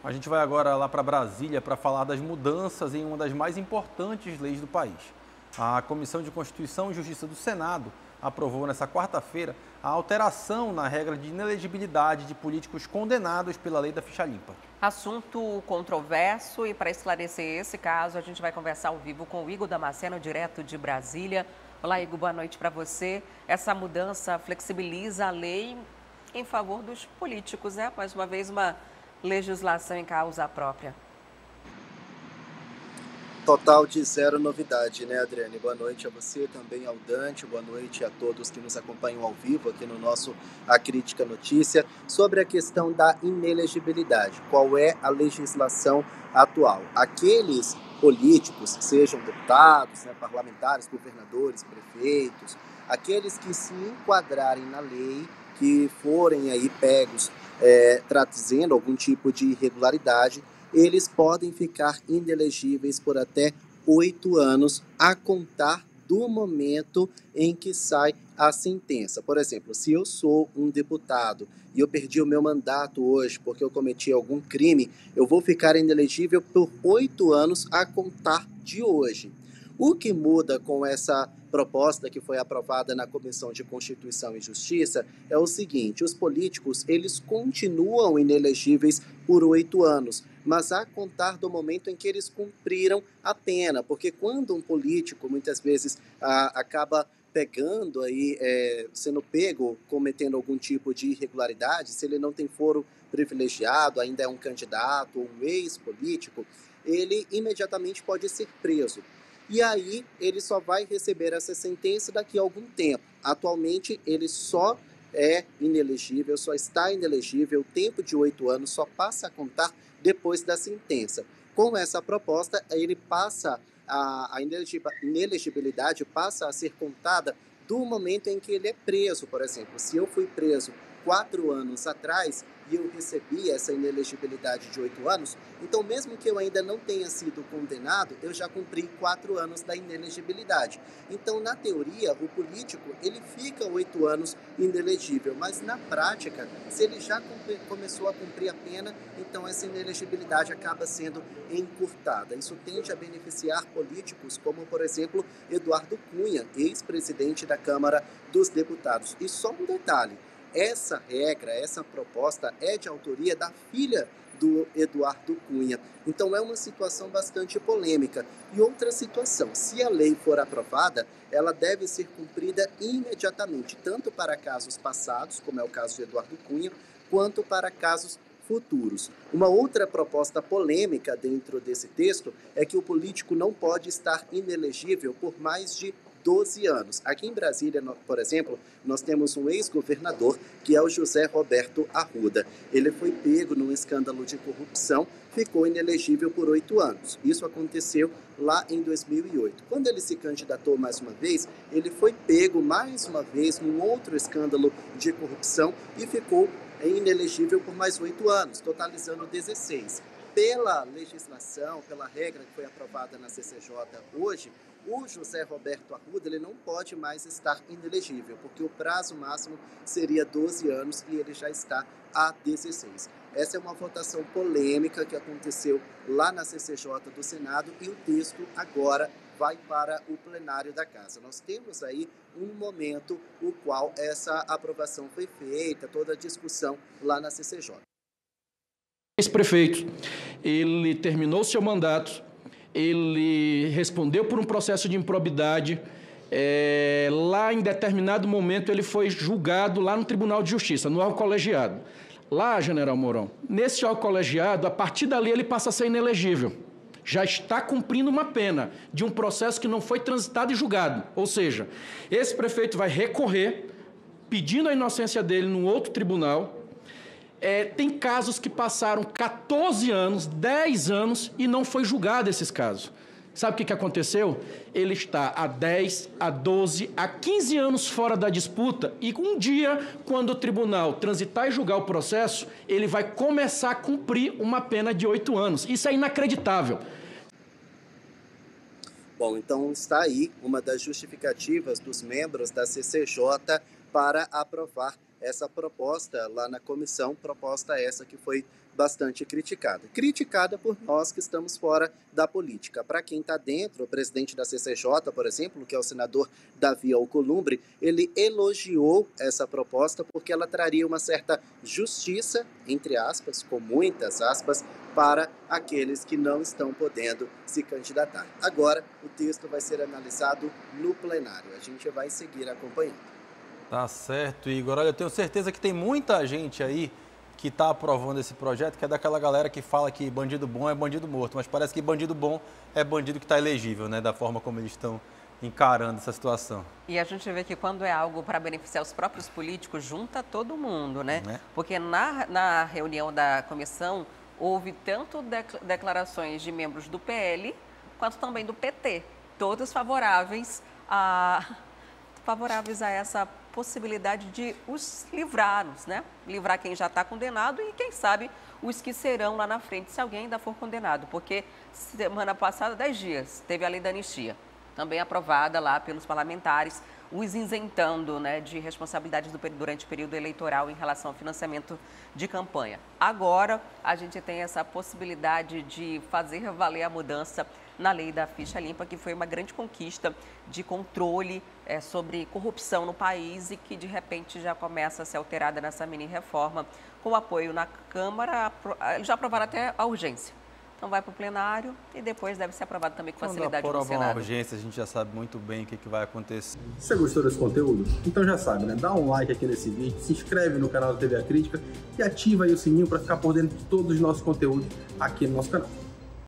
A gente vai agora lá para Brasília para falar das mudanças em uma das mais importantes leis do país. A Comissão de Constituição e Justiça do Senado aprovou nesta quarta-feira a alteração na regra de inelegibilidade de políticos condenados pela lei da ficha limpa. Assunto controverso, e para esclarecer esse caso, a gente vai conversar ao vivo com o Igor Damasceno, direto de Brasília. Olá, Igor, boa noite para você. Essa mudança flexibiliza a lei em favor dos políticos, né? Mais uma vez, uma legislação em causa própria. Total de zero novidade, né, Adriane? Boa noite a você, também ao Dante, boa noite a todos que nos acompanham ao vivo aqui no nosso A Crítica Notícia, sobre a questão da inelegibilidade. Qual é a legislação atual? Aqueles políticos, sejam deputados, né, parlamentares, governadores, prefeitos, aqueles que se enquadrarem na lei, que forem aí pegos trazendo algum tipo de irregularidade, eles podem ficar inelegíveis por até 8 anos a contar do momento em que sai a sentença. Por exemplo, se eu sou um deputado e eu perdi o meu mandato hoje porque eu cometi algum crime, eu vou ficar inelegível por 8 anos a contar de hoje. O que muda com essa proposta que foi aprovada na Comissão de Constituição e Justiça é o seguinte: os políticos, eles continuam inelegíveis por 8 anos, mas a contar do momento em que eles cumpriram a pena, porque quando um político muitas vezes acaba pegando aí, sendo pego cometendo algum tipo de irregularidade, se ele não tem foro privilegiado, ainda é um candidato ou um ex-político, ele imediatamente pode ser preso. E aí ele só vai receber essa sentença daqui a algum tempo. Atualmente ele só é inelegível, só está inelegível, o tempo de 8 anos só passa a contar depois da sentença. Com essa proposta, ele passa a inelegibilidade passa a ser contada do momento em que ele é preso. Por exemplo, se eu fui preso 4 anos atrás e eu recebi essa inelegibilidade de 8 anos, então mesmo que eu ainda não tenha sido condenado, eu já cumpri 4 anos da inelegibilidade. Então, na teoria, o político ele fica 8 anos inelegível, mas na prática, se ele já começou a cumprir a pena, então essa inelegibilidade acaba sendo encurtada. Isso tende a beneficiar políticos como, por exemplo, Eduardo Cunha, ex-presidente da Câmara dos Deputados. E só um detalhe: essa regra, essa proposta é de autoria da filha do Eduardo Cunha. Então é uma situação bastante polêmica. E outra situação: se a lei for aprovada, ela deve ser cumprida imediatamente, tanto para casos passados, como é o caso de Eduardo Cunha, quanto para casos futuros. Uma outra proposta polêmica dentro desse texto é que o político não pode estar inelegível por mais de 12 anos. Aqui em Brasília, por exemplo, nós temos um ex-governador, que é o José Roberto Arruda. Ele foi pego num escândalo de corrupção, ficou inelegível por 8 anos. Isso aconteceu lá em 2008. Quando ele se candidatou mais uma vez, ele foi pego mais uma vez num outro escândalo de corrupção e ficou inelegível por mais 8 anos, totalizando 16. Pela legislação, pela regra que foi aprovada na CCJ hoje, o José Roberto Arruda ele não pode mais estar inelegível, porque o prazo máximo seria 12 anos e ele já está há 16. Essa é uma votação polêmica que aconteceu lá na CCJ do Senado e o texto agora vai para o plenário da Casa. Nós temos aí um momento no qual essa aprovação foi feita, toda a discussão lá na CCJ. Ex-prefeito, ele terminou seu mandato, ele respondeu por um processo de improbidade, lá em determinado momento ele foi julgado lá no Tribunal de Justiça, no órgão colegiado. Lá, General Mourão, nesse órgão colegiado, a partir dali ele passa a ser inelegível. Já está cumprindo uma pena de um processo que não foi transitado e julgado. Ou seja, esse prefeito vai recorrer, pedindo a inocência dele num outro tribunal. Tem casos que passaram 14 anos, 10 anos e não foi julgado esses casos. Sabe o que aconteceu? Ele está há 10, há 12, há 15 anos fora da disputa e um dia, quando o tribunal transitar e julgar o processo, ele vai começar a cumprir uma pena de 8 anos. Isso é inacreditável. Bom, então está aí uma das justificativas dos membros da CCJ para aprovar essa proposta lá na comissão, proposta essa que foi bastante criticada. Criticada por nós que estamos fora da política. Para quem está dentro, o presidente da CCJ, por exemplo, que é o senador Davi Alcolumbre, ele elogiou essa proposta porque ela traria uma certa justiça, entre aspas, com muitas aspas, para aqueles que não estão podendo se candidatar. Agora, o texto vai ser analisado no plenário. A gente vai seguir acompanhando. Tá certo, Igor. Olha, eu tenho certeza que tem muita gente aí que está aprovando esse projeto, que é daquela galera que fala que bandido bom é bandido morto, mas parece que bandido bom é bandido que está elegível, né, da forma como eles estão encarando essa situação. E a gente vê que quando é algo para beneficiar os próprios políticos, junta todo mundo, né? Porque na reunião da comissão houve tanto declarações de membros do PL quanto também do PT, todos favoráveis a essa possibilidade de os livrarmos, né? Livrar quem já está condenado e, quem sabe, os que serão lá na frente, se alguém ainda for condenado. Porque semana passada, 10 dias, teve a lei da anistia, também aprovada lá pelos parlamentares, os isentando, né, de responsabilidades durante o período eleitoral em relação ao financiamento de campanha. Agora, a gente tem essa possibilidade de fazer valer a mudança na lei da ficha limpa, que foi uma grande conquista de controle sobre corrupção no país e que, de repente, já começa a ser alterada nessa mini-reforma com apoio na Câmara. Eles já aprovaram até a urgência. Então vai para o plenário e depois deve ser aprovado também com facilidade no Senado. Uma urgência, a gente já sabe muito bem o que vai acontecer. Você gostou desse conteúdo? Então já sabe, né? Dá um like aqui nesse vídeo, se inscreve no canal da TV A Crítica e ativa aí o sininho para ficar por dentro de todos os nossos conteúdos aqui no nosso canal.